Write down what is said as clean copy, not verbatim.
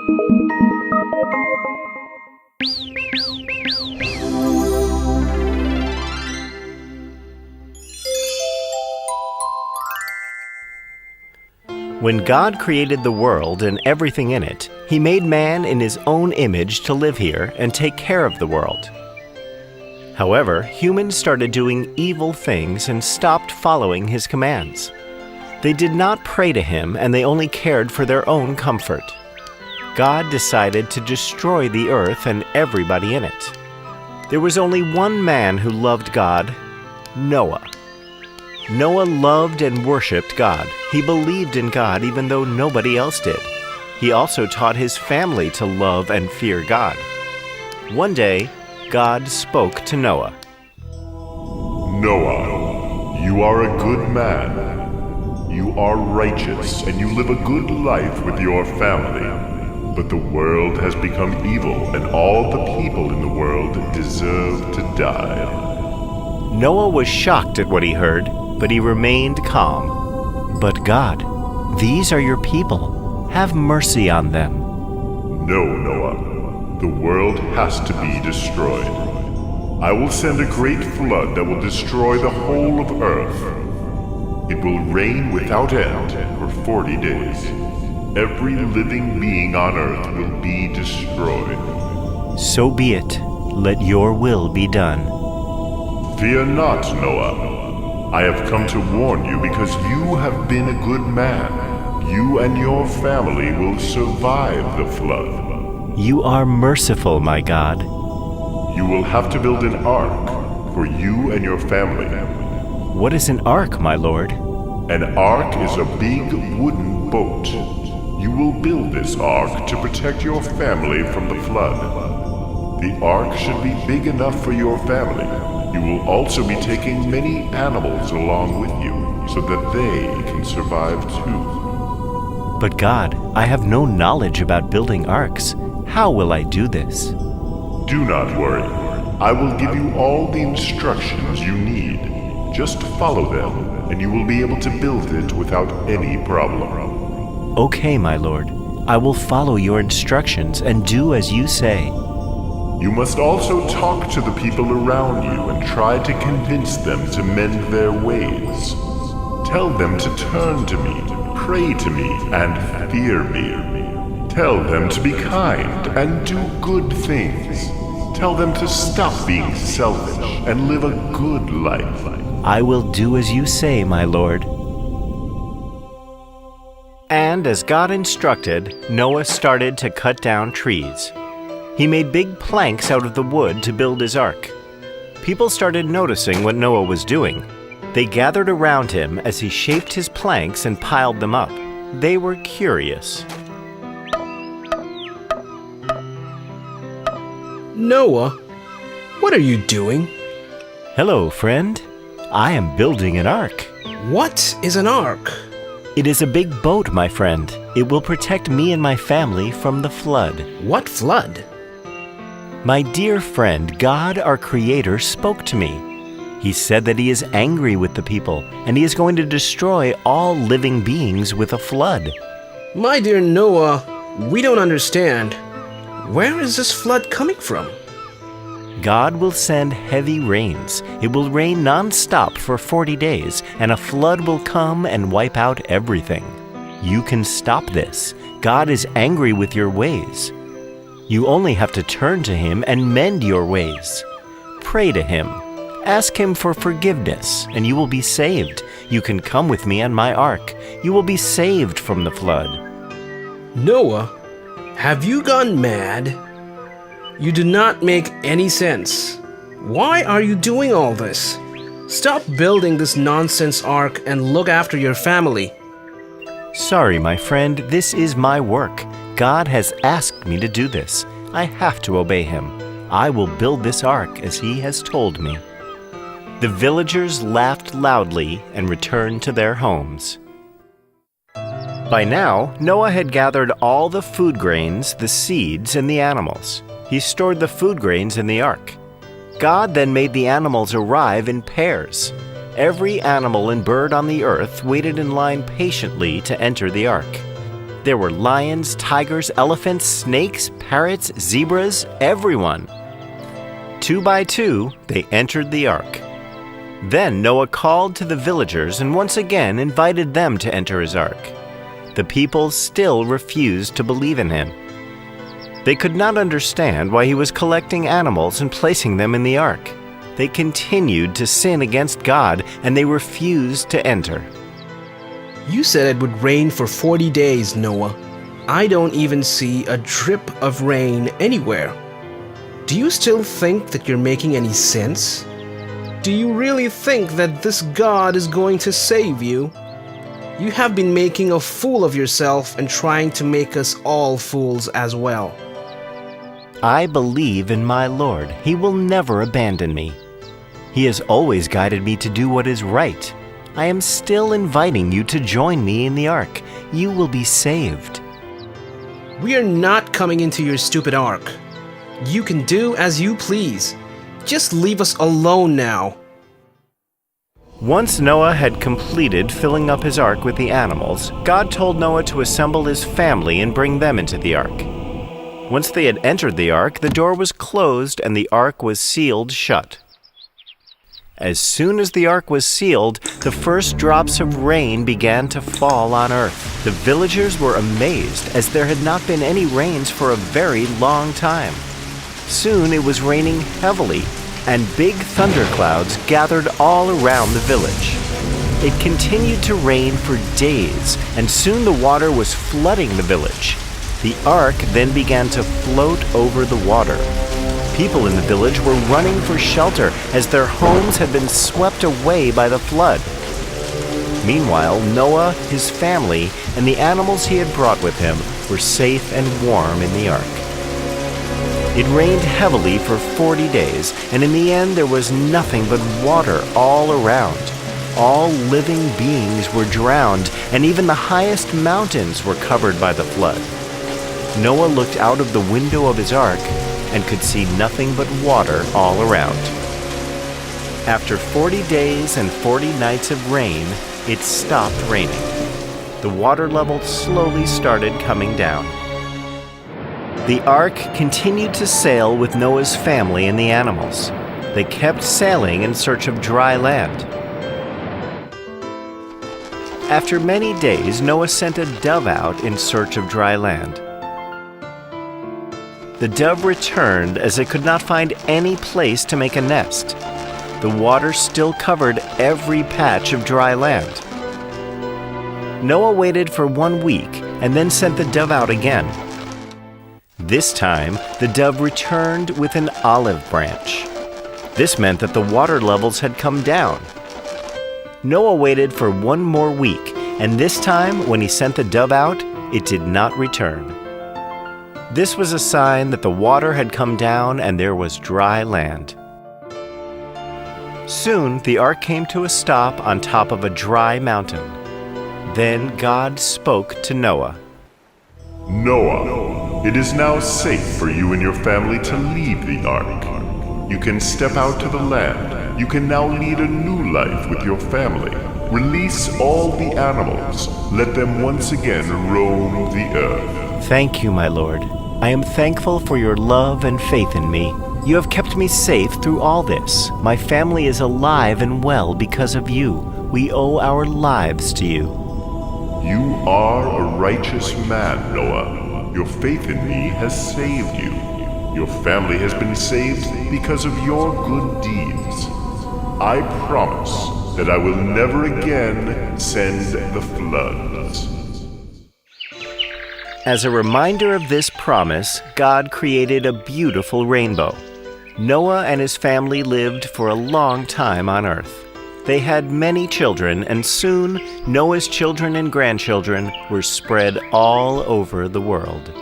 When God created the world and everything in it, He made man in His own image to live here and take care of the world. However, humans started doing evil things and stopped following His commands. They did not pray to Him, and they only cared for their own comfort. God decided to destroy the earth and everybody in it. There was only one man who loved God, Noah. Noah loved and worshipped God. He believed in God even though nobody else did. He also taught his family to love and fear God. One day, God spoke to Noah. Noah, you are a good man. You are righteous and you live a good life with your family. But the world has become evil and all the people in the world deserve to die. Noah was shocked at what he heard, but he remained calm. But God, these are your people. Have mercy on them. No, Noah. The world has to be destroyed. I will send a great flood that will destroy the whole of earth. It will rain without end for 40 days. Every living being on earth will be destroyed. So be it. Let your will be done. Fear not, Noah. I have come to warn you because you have been a good man. You and your family will survive the flood. You are merciful, my God. You will have to build an ark for you and your family. What is an ark, my lord? An ark is a big wooden boat. You will build this ark to protect your family from the flood. The ark should be big enough for your family. You will also be taking many animals along with you so that they can survive too. But God, I have no knowledge about building arks. How will I do this? Do not worry. I will give you all the instructions you need. Just follow them, and you will be able to build it without any problem. Okay, my lord. I will follow your instructions and do as you say. You must also talk to the people around you and try to convince them to mend their ways. Tell them to turn to me, pray to me, and fear me. Tell them to be kind and do good things. Tell them to stop being selfish and live a good life. I will do as you say, my lord. And as God instructed, Noah started to cut down trees. He made big planks out of the wood to build his ark. People started noticing what Noah was doing. They gathered around him as he shaped his planks and piled them up. They were curious. Noah, what are you doing? Hello, friend. I am building an ark. What is an ark? It is a big boat, my friend. It will protect me and my family from the flood. What flood? My dear friend, God, our Creator, spoke to me. He said that He is angry with the people, and He is going to destroy all living beings with a flood. My dear Noah, we don't understand. Where is this flood coming from? God will send heavy rains. It will rain non-stop for 40 days, and a flood will come and wipe out everything. You can stop this. God is angry with your ways. You only have to turn to Him and mend your ways. Pray to Him. Ask Him for forgiveness, and you will be saved. You can come with me on my ark. You will be saved from the flood. Noah, have you gone mad? You do not make any sense. Why are you doing all this? Stop building this nonsense ark and look after your family. Sorry, my friend, this is my work. God has asked me to do this. I have to obey Him. I will build this ark as He has told me. The villagers laughed loudly and returned to their homes. By now, Noah had gathered all the food grains, the seeds, and the animals. He stored the food grains in the ark. God then made the animals arrive in pairs. Every animal and bird on the earth waited in line patiently to enter the ark. There were lions, tigers, elephants, snakes, parrots, zebras, everyone. 2 by 2, they entered the ark. Then Noah called to the villagers and once again invited them to enter his ark. The people still refused to believe in him. They could not understand why he was collecting animals and placing them in the ark. They continued to sin against God and they refused to enter. You said it would rain for 40 days, Noah. I don't even see a drip of rain anywhere. Do you still think that you're making any sense? Do you really think that this God is going to save you? You have been making a fool of yourself and trying to make us all fools as well. I believe in my Lord. He will never abandon me. He has always guided me to do what is right. I am still inviting you to join me in the ark. You will be saved. We are not coming into your stupid ark. You can do as you please. Just leave us alone now. Once Noah had completed filling up his ark with the animals, God told Noah to assemble his family and bring them into the ark. Once they had entered the ark, the door was closed and the ark was sealed shut. As soon as the ark was sealed, the first drops of rain began to fall on earth. The villagers were amazed, as there had not been any rains for a very long time. Soon it was raining heavily, and big thunderclouds gathered all around the village. It continued to rain for days, and soon the water was flooding the village. The ark then began to float over the water. People in the village were running for shelter as their homes had been swept away by the flood. Meanwhile, Noah, his family, and the animals he had brought with him were safe and warm in the ark. It rained heavily for 40 days, and in the end there was nothing but water all around. All living beings were drowned, and even the highest mountains were covered by the flood. Noah looked out of the window of his ark and could see nothing but water all around. After 40 days and 40 nights of rain, it stopped raining. The water level slowly started coming down. The ark continued to sail with Noah's family and the animals. They kept sailing in search of dry land. After many days, Noah sent a dove out in search of dry land. The dove returned as it could not find any place to make a nest. The water still covered every patch of dry land. Noah waited for 1 week and then sent the dove out again. This time, the dove returned with an olive branch. This meant that the water levels had come down. Noah waited for 1 more week, and this time, when he sent the dove out, it did not return. This was a sign that the water had come down and there was dry land. Soon, the ark came to a stop on top of a dry mountain. Then God spoke to Noah. Noah, it is now safe for you and your family to leave the ark. You can step out to the land. You can now lead a new life with your family. Release all the animals. Let them once again roam the earth. Thank you, my Lord. I am thankful for your love and faith in me. You have kept me safe through all this. My family is alive and well because of you. We owe our lives to you. You are a righteous man, Noah. Your faith in me has saved you. Your family has been saved because of your good deeds. I promise that I will never again send the floods. As a reminder of this promise, God created a beautiful rainbow. Noah and his family lived for a long time on earth. They had many children, and soon Noah's children and grandchildren were spread all over the world.